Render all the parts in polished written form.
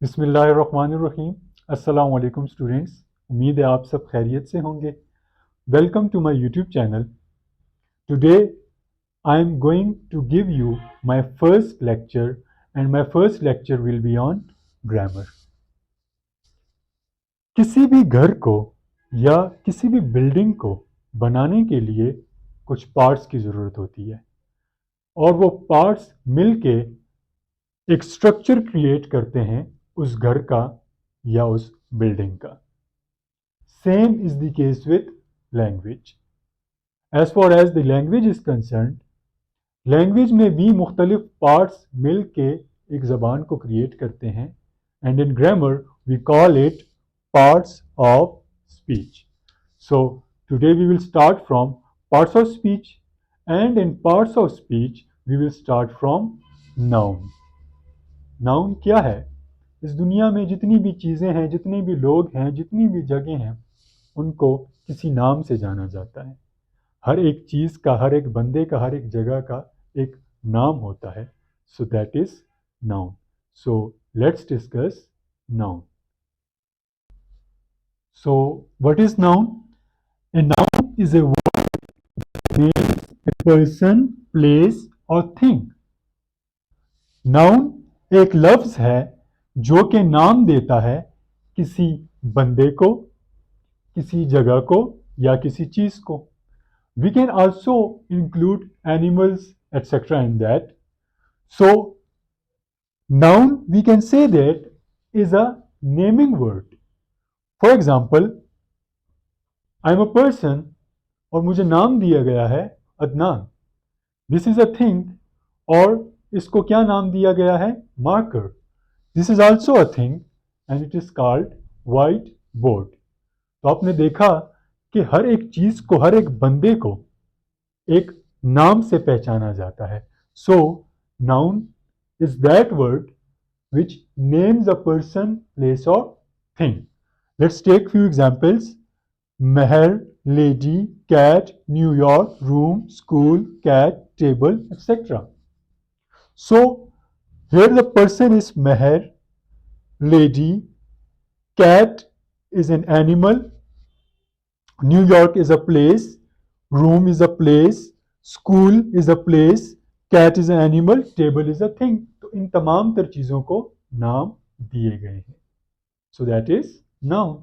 बिस्मिल्लाहिर्रहमानिर्रहीम। अस्सलाम वालेकुम स्टूडेंट्स, उम्मीद है आप सब खैरियत से होंगे। Welcome to my YouTube channel. Today I am going to give you my first lecture and my first lecture will be on grammar. किसी भी घर को या किसी भी बिल्डिंग को बनाने के लिए कुछ पार्ट्स की ज़रूरत होती है और वो पार्ट्स मिलके एक स्ट्रक्चर क्रिएट करते हैं उस घर का या उस बिल्डिंग का। Same is the case with language. As far as the language is concerned, language में भी मुख्तलिफ पार्ट्स मिल के एक ज़बान को क्रिएट करते हैं and in grammar we call it parts of speech. So today we will start from parts of speech, and in parts of speech we will start from noun. Noun क्या है? इस दुनिया में जितनी भी चीज़ें हैं, जितने भी लोग हैं, जितनी भी जगह हैं, उनको किसी नाम से जाना जाता है। हर एक चीज़ का, हर एक बंदे का, हर एक जगह का एक नाम होता है। So that is noun. So let's discuss noun. So what is noun? A noun is a word names a person, place और थिंग. नाउन एक लफ्ज है जो कि नाम देता है किसी बंदे को, किसी जगह को या किसी चीज को. We can also include animals, etc. in that. So, noun we can say that is a naming word. For example, I am a person और मुझे नाम दिया गया है Adnan. This is a thing और इसको क्या नाम दिया गया है? Marker. This is also a thing and it is called white board. तो आपने देखा कि हर एक चीज को, हर एक बंदे को एक नाम से पहचाना जाता है. So noun is that word which names a person, place और thing. Let's take few examples. महल, lady, cat, New York, room, school, cat, table, etc. So here the person is Mahal, lady, cat is an animal, New York is a place, room is a place, school is a place, cat is an animal, table is a thing. तो इन तमाम तर चीजों को नाम दिए गए हैं. So that is noun.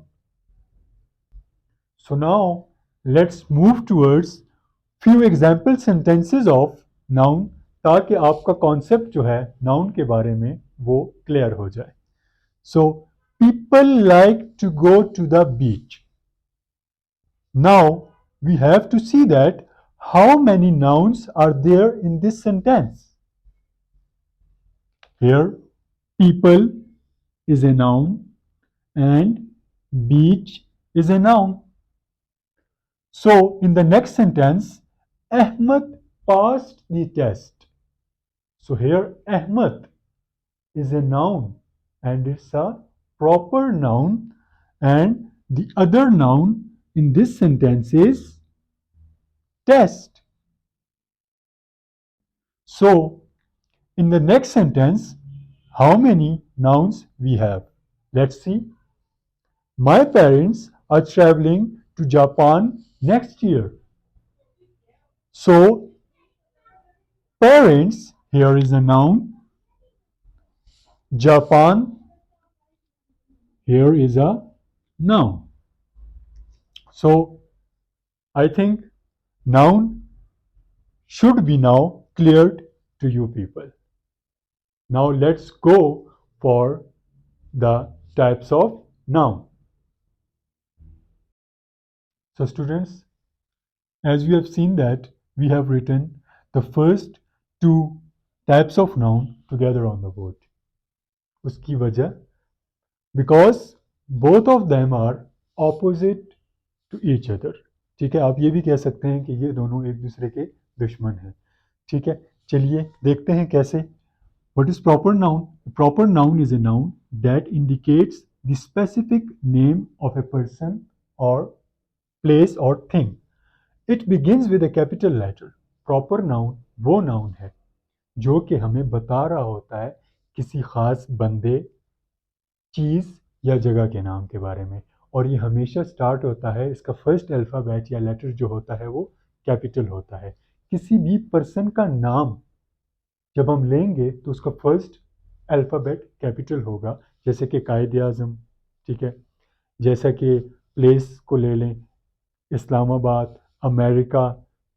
So now let's move towards few example sentences of noun ताकि आपका कॉन्सेप्ट जो है नाउन के बारे में वो क्लियर हो जाए. So people like to go to the beach. Now we have to see that how many nouns are there in this sentence. Here, people is a noun and beach is a noun. So in the next sentence, Ahmed passed the test. So here Ahmed is a noun and it's a proper noun, and the other noun in this sentence is test. So in the next sentence, how many nouns we have? Let's see. My parents are traveling to Japan next year. So parents here is a noun. Japan here is a noun. So I think noun should be now cleared to you people. Now let's go for the types of noun. So students, as we have seen that we have written the first two types of noun together on the board. उसकी वजह because both of them are opposite to each other. ठीक है, आप ये भी कह सकते हैं कि ये दोनों एक दूसरे के दुश्मन हैं. ठीक है, चलिए देखते हैं कैसे. What is proper noun? A proper noun is a noun that indicates the specific name of a person or place or thing. It begins with a capital letter. Proper noun वो noun है जो कि हमें बता रहा होता है किसी खास बंदे, चीज़ या जगह के नाम के बारे में, और ये हमेशा स्टार्ट होता है, इसका फर्स्ट अल्फ़ाबेट या लेटर जो होता है वो कैपिटल होता है। किसी भी पर्सन का नाम जब हम लेंगे तो उसका फर्स्ट अल्फ़ाबेट कैपिटल होगा, जैसे कि कायद आज़म, ठीक है, जैसा कि प्लेस को ले लें, इस्लामाबाद, अमेरिका,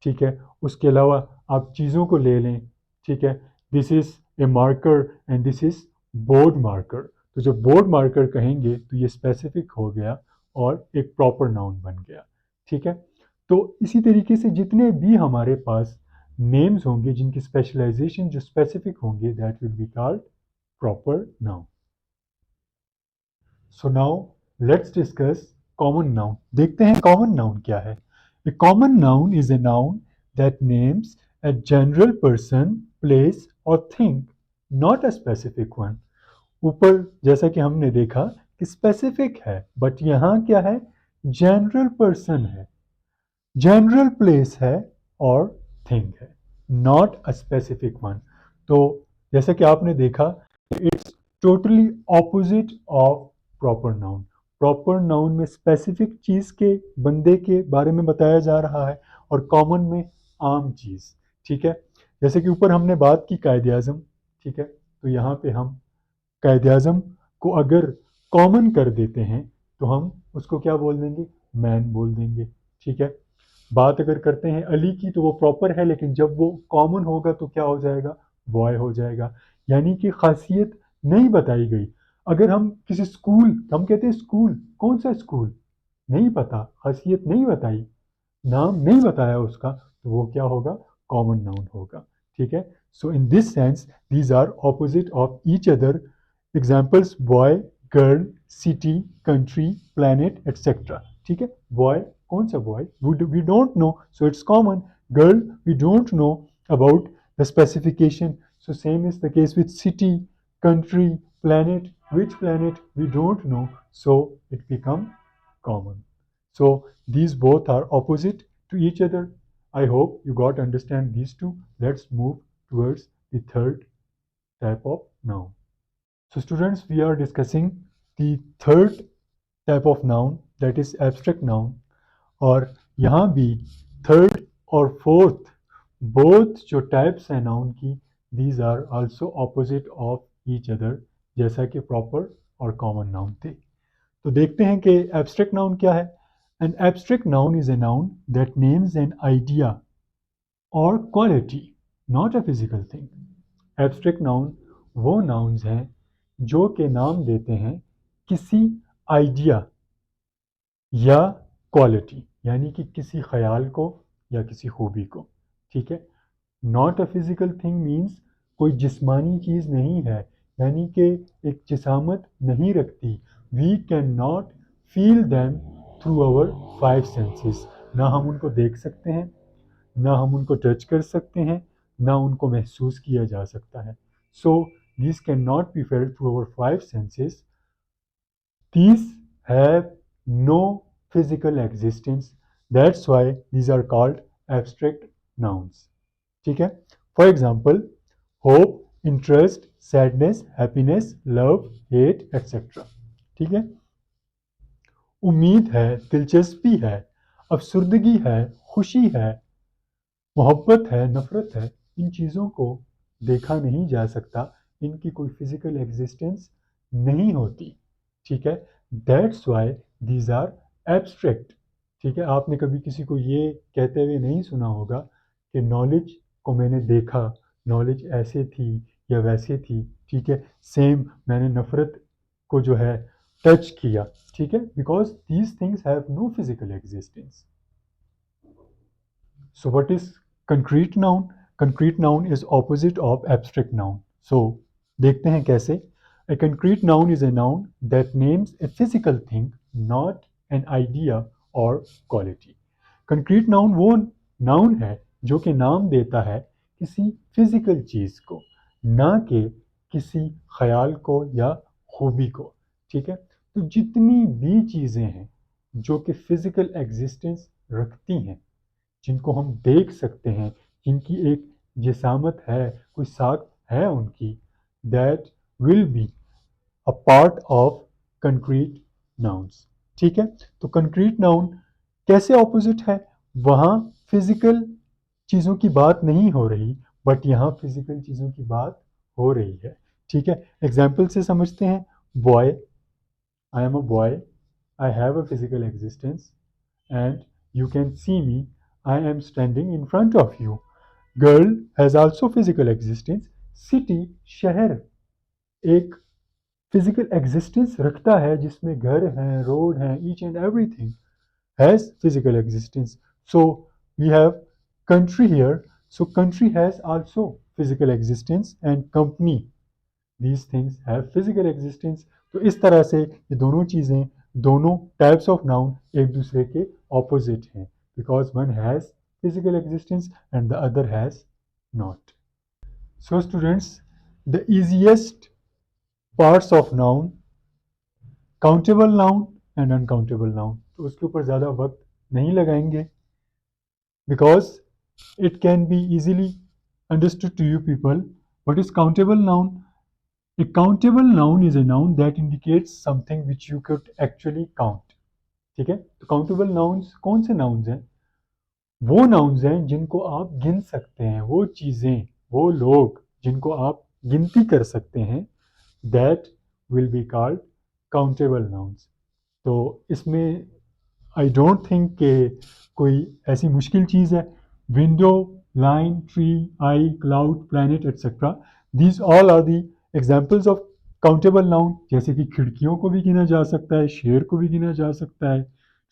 ठीक है। उसके अलावा आप चीज़ों को ले लें, ठीक है, this is a marker and this is board marker. तो जब बोर्ड मार्कर कहेंगे तो ये स्पेसिफिक हो गया और एक प्रॉपर नाउन बन गया, ठीक है। तो इसी तरीके से जितने भी हमारे पास नेम्स होंगे जिनकी स्पेशलाइजेशन जो स्पेसिफिक होंगे, that will be called proper noun. So now let's discuss common noun. देखते हैं कॉमन नाउन क्या है। A common noun is a noun that names a general person, place or thing, not a specific one. ऊपर जैसा कि हमने देखा कि स्पेसिफिक है, बट यहाँ क्या है, जनरल पर्सन है, जनरल प्लेस है और थिंग है, नॉट अ स्पेसिफिक वन। तो जैसा कि आपने देखा, it's totally opposite of proper noun. Proper noun में स्पेसिफिक चीज़ के बंदे के बारे में बताया जा रहा है और कॉमन में आम चीज़, ठीक है। जैसे कि ऊपर हमने बात की कायद आज़म, ठीक है, तो यहाँ पे हम कायद आज़म को अगर कॉमन कर देते हैं तो हम उसको क्या बोल देंगे, मैन बोल देंगे, ठीक है। बात अगर करते हैं अली की तो वो प्रॉपर है, लेकिन जब वो कॉमन होगा तो क्या हो जाएगा, बॉय हो जाएगा। यानी कि खासियत नहीं बताई गई। अगर हम किसी स्कूल, हम कहते हैं स्कूल, कौन सा स्कूल, नहीं पता, खासियत नहीं बताई, नाम नहीं बताया उसका, तो वो क्या होगा, कॉमन नाउन होगा, ठीक है। So in this sense these are opposite of each other. Examples boy, girl, city, country, planet etcetera, ठीक है। बॉय, कौन सा boy, we don't know, so it's common. Girl, we don't know about the specification, so same is the case with city, country, planet. Which planet we don't know, so it become common. So these both are opposite to each other. I hope you got to understand these two. Let's move towards the third type of noun. So students, we are discussing the third type of noun, that is abstract noun. और यहाँ भी third और fourth both जो types हैं noun की, these are also opposite of each other, जैसा कि proper और कॉमन नाउन थे। तो देखते हैं कि एब्स्ट्रैक्ट नाउन क्या है। An abstract noun is a noun that names an idea और quality, not a physical thing. Abstract noun वो नाउन्स हैं जो के नाम देते हैं किसी आइडिया या क्वालिटी, यानी कि किसी ख्याल को या किसी खूबी को, ठीक है। Not a physical thing means कोई जिस्मानी चीज़ नहीं है, यानी कि एक जिसामत नहीं रखती। We can not feel them through our five senses. ना हम उनको देख सकते हैं, ना हम उनको टच कर सकते हैं, ना उनको महसूस किया जा सकता है। So this can not be felt through our five senses. These have no physical existence. That's why these are called abstract nouns. ठीक है। For example, hope, interest, sadness, happiness, love, hate, etc. ठीक है। उम्मीद है, दिलचस्पी है, अफसुर्दगी है, खुशी है, मोहब्बत है, नफरत है, इन चीज़ों को देखा नहीं जा सकता, इनकी कोई फिजिकल एग्जिस्टेंस नहीं होती, ठीक है। That's why these are abstract, ठीक है। आपने कभी किसी को ये कहते हुए नहीं सुना होगा कि नॉलेज को मैंने देखा, नॉलेज ऐसे थी या वैसे थी, ठीक है। सेम मैंने नफरत को जो है टच किया, ठीक है, because these things have no physical existence. So what is concrete noun? Concrete noun is opposite of abstract noun. So देखते हैं कैसे। A concrete noun is a noun that names a physical thing, not an idea or quality. Concrete noun वो noun है जो कि नाम देता है किसी फिजिकल चीज को, ना कि किसी ख्याल को या खूबी को, ठीक है। तो जितनी भी चीजें हैं जो कि फिजिकल एग्जिस्टेंस रखती हैं, जिनको हम देख सकते हैं, जिनकी एक जिसामत है, कोई साख है उनकी, that will be a part of concrete nouns. ठीक है, तो कंक्रीट नाउन कैसे ऑपोजिट है? वहां फिजिकल चीजों की बात नहीं हो रही, बट यहाँ फिजिकल चीजों की बात हो रही है। ठीक है, एग्जाम्पल से समझते हैं। Boy, I am a boy, I have a physical existence and you can see me, I am standing in front of you. Girl has also physical existence. City, शहर एक फिजिकल एग्जिस्टेंस रखता है जिसमें घर हैं, रोड हैं, each and everything has physical existence. So we have country here. So country has also physical existence and company. These things have physical existence. तो इस तरह से ये दोनों चीज़ें, दोनों टाइप्स ऑफ नाउन एक दूसरे के ऑपोजिट हैं, because one has physical existence and the other has not. So students, the easiest parts of noun, countable noun and uncountable noun, तो उसके ऊपर ज़्यादा वक्त नहीं लगाएंगे, because it can be easily understood to you people. What is countable noun? A countable noun is a noun that indicates something which you could actually count. ठीक है, तो काउंटेबल नाउन्स कौन से नाउन्स हैं? वो नाउन्स हैं जिनको आप गिन सकते हैं, वो चीज़ें, वो लोग जिनको आप गिनती कर सकते हैं, that will be called countable nouns. तो इसमें आई डोंट थिंक कि कोई ऐसी मुश्किल चीज़ है। Window, line, tree, eye, cloud, planet etcetera, these all are the examples of countable noun. जैसे कि खिड़कियों को भी गिना जा सकता है, शेर को भी गिना जा सकता है,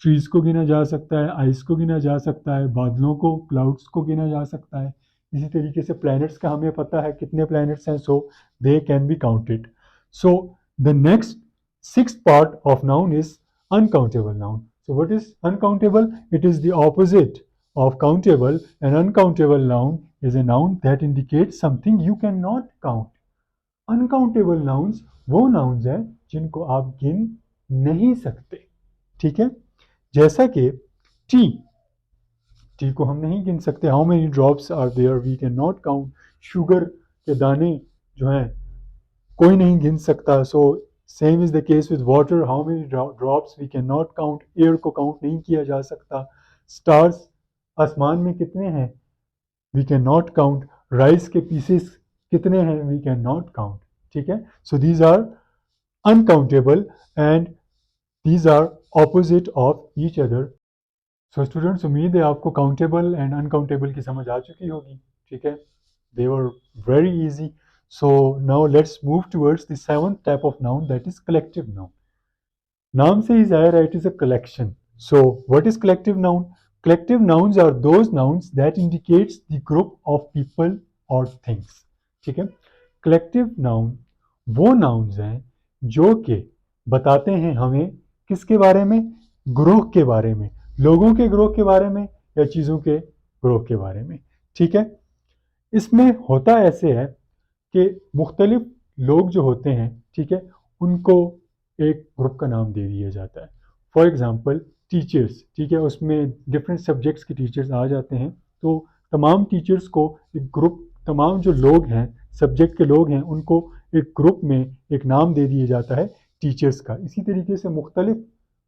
ट्रीज को गिना जा सकता है, आइस को गिना जा सकता है, बादलों को, क्लाउड्स को गिना जा सकता है। इसी तरीके से प्लैनेट्स का हमें पता है कितने प्लैनेट्स हैं, so they can be counted. So the next sixth part of noun is uncountable noun. So what is uncountable? It is the opposite of countable. An uncountable noun is a noun that indicates something you cannot count. Uncountable nouns वो nouns हैं जिनको आप गिन नहीं सकते। ठीक है, जैसा कि टी, टी को हम नहीं गिन सकते। How many drops are there, we can not count. Sugar के दाने जो हैं कोई नहीं गिन सकता। So same is the case with water, how many drops we can not count. Air को काउंट नहीं किया जा सकता। स्टार्स, आसमान में कितने हैं, we can not count. Rice के पीसेस कितने हैं, वी कैन नॉट काउंट। ठीक है, so these are uncountable and these are opposite of each other. So students, उम्मीद है आपको काउंटेबल एंड अनकाउंटेबल की समझ आ चुकी होगी। ठीक है, they were very easy. So now let's move towards the seventh type of noun, that is collective noun. नाम से ही जाहिर है, it is a collection. So what is collective noun? Collective nouns are those nouns that indicates the group of people or things. ठीक है, collective noun वो nouns हैं जो कि बताते हैं हमें किसके बारे में? ग्रोह के बारे में, लोगों के ग्रोह के बारे में या चीज़ों के ग्रोह के बारे में। ठीक है, इसमें होता ऐसे है कि मुख्तलिफ लोग जो होते हैं, ठीक है, उनको एक ग्रुप का नाम दे दिया जाता है। फॉर एग्ज़ाम्पल टीचर्स, ठीक है, उसमें डिफरेंट सब्जेक्ट्स के टीचर्स आ जाते हैं, तो तमाम टीचर्स को एक ग्रुप, तमाम जो लोग हैं, सब्जेक्ट के लोग हैं, उनको एक ग्रुप में एक नाम दे दिया जाता है टीचर्स का। इसी तरीके से मुख्तलिफ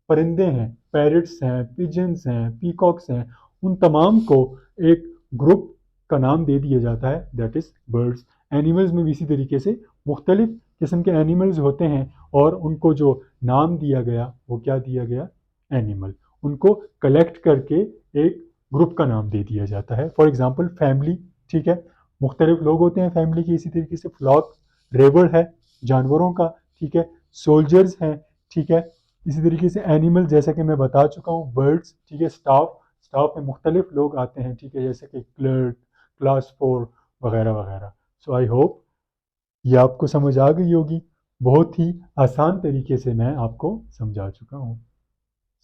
परिंदे हैं, पैरट्स हैं, पिजन्स हैं, पीकॉक्स हैं, उन तमाम को एक ग्रुप का नाम दे दिया जाता है, दैट इज़ बर्ड्स। एनिमल्स में भी इसी तरीके से मुख्तलिफ किस्म के एनिमल्स होते हैं और उनको जो नाम दिया गया वो क्या दिया गया? एनिमल। उनको कलेक्ट करके एक ग्रुप का नाम दे दिया जाता है। फॉर एग्जांपल फैमिली, ठीक है, मुख्तलिफ लोग होते हैं फैमिली के। इसी तरीके से फ्लॉक, रेबर है जानवरों का, ठीक है, सोल्जर्स हैं, ठीक है। इसी तरीके से एनिमल, जैसा कि मैं बता चुका हूँ, बर्ड्स, ठीक है, स्टाफ, स्टाफ में मुख्तलिफ लोग आते हैं, ठीक है, जैसे कि क्लर्क, क्लास 4 वगैरह वगैरह। सो आई होप ये आपको समझ आ गई होगी। बहुत ही आसान तरीके से मैं आपको समझा चुका हूँ।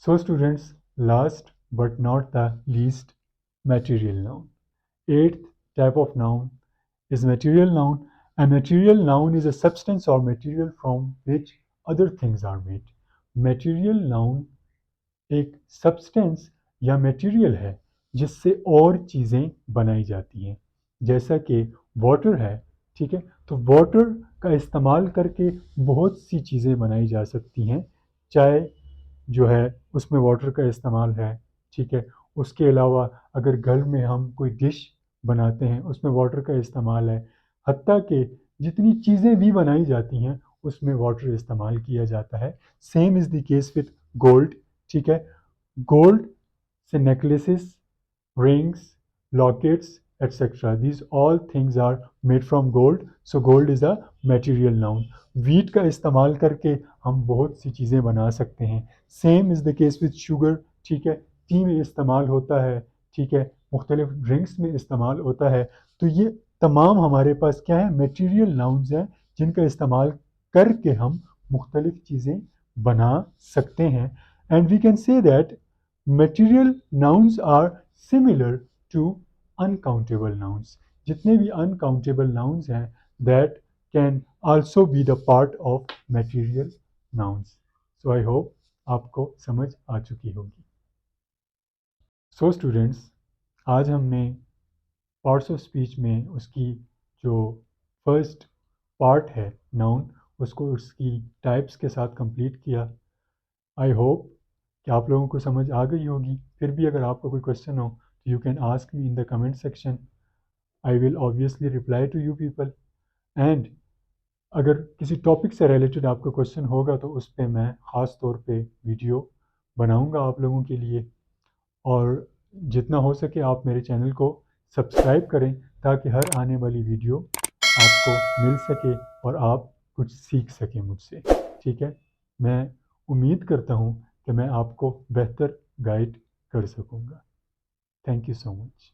So students, last but not the least, material noun. Eighth type of noun is material noun. A material noun is a substance or material from which other things are made. Material noun एक substance या material है जिससे और चीज़ें बनाई जाती हैं। जैसा कि वाटर है, ठीक है, तो वाटर का इस्तेमाल करके बहुत सी चीज़ें बनाई जा सकती हैं। चाय जो है उसमें वाटर का इस्तेमाल है, ठीक है। उसके अलावा अगर घर में हम कोई डिश बनाते हैं उसमें वाटर का इस्तेमाल है। हत्ता कि जितनी चीज़ें भी बनाई जाती हैं उसमें वाटर इस्तेमाल किया जाता है। Same is the case with gold, ठीक है। गोल्ड से necklaces, rings, lockets, etc. These all things are made from gold. So gold is a material noun. Wheat का इस्तेमाल करके हम बहुत सी चीज़ें बना सकते हैं। Same is the case with sugar, ठीक है। टी में इस्तेमाल होता है, ठीक है। मुख्तलिफ ड्रिंक्स में इस्तेमाल होता है। तो ये तमाम हमारे पास क्या है, मटेरियल नाउन्स हैं जिनका इस्तेमाल करके हम मुख्तलिफ चीज़ें बना सकते हैं। And we can say that material nouns are similar to uncountable nouns. जितने भी uncountable nouns हैं that can also be the part of material nouns. So I hope आपको समझ आ चुकी होगी. So students, आज हमने पार्ट्स ऑफ स्पीच में उसकी जो फर्स्ट पार्ट है नाउन उसको उसकी टाइप्स के साथ कंप्लीट किया. आई होप कि आप लोगों को समझ आ गई होगी. फिर भी अगर आपको कोई क्वेश्चन हो तो you can ask me in the comment section. I will obviously reply to you people. And अगर किसी टॉपिक से रिलेटेड आपको क्वेश्चन होगा तो उस पर मैं ख़ास तौर पे वीडियो बनाऊंगा आप लोगों के लिए. और जितना हो सके आप मेरे चैनल को सब्सक्राइब करें ताकि हर आने वाली वीडियो आपको मिल सके और आप कुछ सीख सकें मुझसे, ठीक है. मैं उम्मीद करता हूँ कि मैं आपको बेहतर गाइड कर सकूँगा. Thank you so much.